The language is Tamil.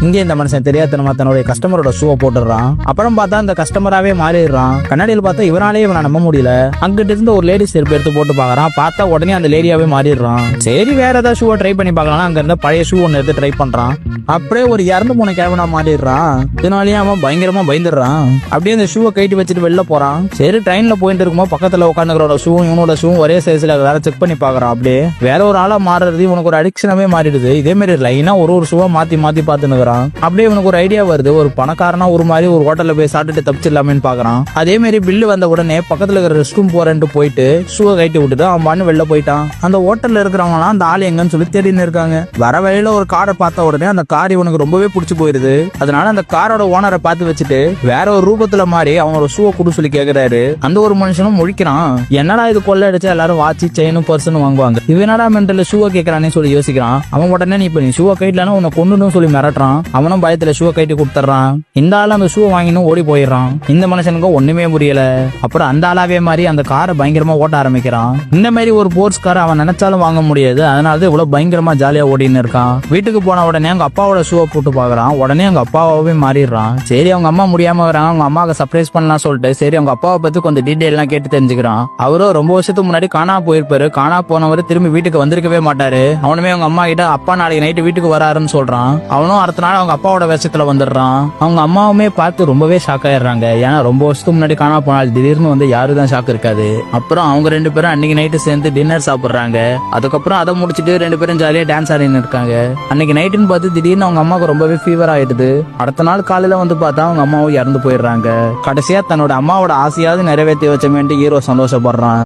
இங்கே இந்த மனுஷன் தெரியாதனமா தன்னுடைய கஸ்டமரோட ஷூவை போட்டுறான். அப்புறம் பார்த்தா இந்த கஸ்டமராவே மாறிடுறான். கண்ணாடியில் பார்த்தா இவனாலே இவனை நம்ப முடியல. அங்கிட்ட இருந்து ஒரு லேடி செருப்பு எடுத்து போட்டு பாக்குறான். பார்த்தா உடனே அந்த லேடியாவே மாறிடுறான். சரி வேற ஏதாவது ஷூவை ட்ரை பண்ணி பார்க்கலாம். அங்க இருந்த பழைய ஷூ ஒன்னு எடுத்து ட்ரை பண்றான். அப்படியே ஒரு இறந்து போன கேவனா மாறிடுறான். இதனாலேயே அவன் பயங்கரமா பயந்துடுறான். அப்படியே அந்த ஷூவை கைட்டி வச்சுட்டு வெளில போறான். சரி ட்ரெயின்ல போயிட்டு இருக்கும்போது பக்கத்துல உட்காந்துக்கிறோட ஷூவும் இவனோட ஷூவும் ஒரே சைஸ்ல வேற செக் பண்ணி பாக்குறான். அப்படியே வேற ஒரு ஆளா மாறுறது இவனுக்கு ஒரு அடிக்ஷனாவே மாறிடுது. இதே மாதிரி லைனா ஒரு ஷூவா மாத்தி மாத்தி பாத்துனுக்குறான். அப்படியே இவனுக்கு ஒரு ஐடியா வருது. ஒரு பணக்காரனா ஒரு மாதிரி ஒரு ஹோட்டல்ல போய் சாப்பிட்டுட்டு தப்பிச்சிடலாமேன்னு பாக்குறான். அதே மாதிரி பில்லு வந்த உடனே பக்கத்துல இருக்கிற ரெஸ்ட் ரூம் போறேன்ட்டு போயிட்டு ஷூவை கைட்டி விட்டுட்டு அவன் பாட்டு வெளில போயிட்டான். அந்த ஹோட்டல்ல இருக்கிறவங்க எல்லாம் அந்த ஆள் எங்கன்னு சொல்லி தேடின்னு இருக்காங்க. வர வழியில ஒரு காரை பார்த்த உடனே அந்த கார் இவனுக்கு ரொம்பவே பிடிச்சு போயிருது. அதனால அந்த காரோட ஓனரை பார்த்து வச்சுட்டு வேற ஒரு ரூபத்துல மாறி அவனோட ஷூவை குடு சொல்லி கேக்குறாரு. அந்த ஒரு மனுஷனும் முழிக்கிறான். என்னடா இது கொள்ள அடிச்சா எல்லாரும் வாட்சி செயினும் பர்சன் வாங்குவாங்க, இவனடா மென்டல் ஷூவை கேட்கறானே சொல்லி யோசிக்கிறான். அவன் உடனே நீ ஷூவை கைட்லன்னா உன்னை கொண்டுன்னு சொல்லி மிரட்டுறான். அவனும் பயத்துல ஷூவை கைட்டு கொடுத்துறான். இந்த ஆள் அந்த ஷூவை வாங்கினும் ஓடி போயிடுறான். இந்த மனுஷனுக்கு ஒண்ணுமே புரியல. அப்புறம் அந்த ஆளாவே மாதிரி அந்த காரை பயங்கரமா ஓட்ட ஆரம்பிக்கிறான். இந்த மாதிரி ஒரு போர்ட்ஸ் கார் அவன் நினைச்சாலும் வாங்க முடியாது. அதனால இவ்வளவு பயங்கரமா ஜாலியா ஓடின்னு இருக்கான். வீட்டுக்கு போன உடனே அவங்க அப்பாவோட ஷூவை போட்டு பாக்குறான். உடனே அவங்க அப்பாவே மாறிடுறான். சரி அவங்க அம்மா முடியாம வராங்க, அவங்க அம்மாவுக்கு சர்ப்ரைஸ் பண்ணலாம் சொல்லிட்டு சரி அவங்க அப்பாவை பத்தி கொஞ்சம் டீடைல் எல்லாம் கேட்டு தெரிஞ்சுக்கிறான். அவரும் ரொம்ப வருஷத்துக்கு முன்னாடி காணா போயிருப்பாரு. காணா போனவர் திரும்பி வீட்டுக்கு வந்திருக்கவே மாட்டாரு. அவனுமே அவங்க அம்மா கிட்ட அப்பா நாளைக்கு நைட்டு வீட்டுக்கு வராருன்னு சொல்றான். அவனும் அடுத்த நாள் அவங்க அப்பாவோட வேஷத்துல வந்துடுறான். அவங்க அம்மாவுமே பார்த்து ரொம்பவே ஷாக் ஆயிடுறாங்க. ஏன்னா ரொம்ப வருஷத்துக்கு முன்னாடி காணா போனால் திடீர்னு வந்து யாருதான் ஷாக் இருக்காது. அப்புறம் அவங்க ரெண்டு பேரும் அன்னைக்கு நைட்டு சேர்ந்து டின்னர் சாப்பிடுறாங்க. அதுக்கப்புறம் அதை முடிச்சுட்டு ரெண்டு பேரும் ஜாலியா டான்ஸ் ஆடின்னு இருக்காங்க. அன்னைக்கு நைட்டுன்னு பார்த்து திடீர்னு அவங்க அம்மாவுக்கு ரொம்பவே ஃபீவர் ஆயிடுது. அடுத்த நாள் காலையில வந்து பார்த்தா அவங்க அம்மாவும் இறந்து போயிடுறாங்க. கடைசியா தன்னோட அம்மாவோட ஆசையாவது நிறைவேற்றி வச்சமேன்ட்டு ஹீரோ சந்தோஷப்படுறான்.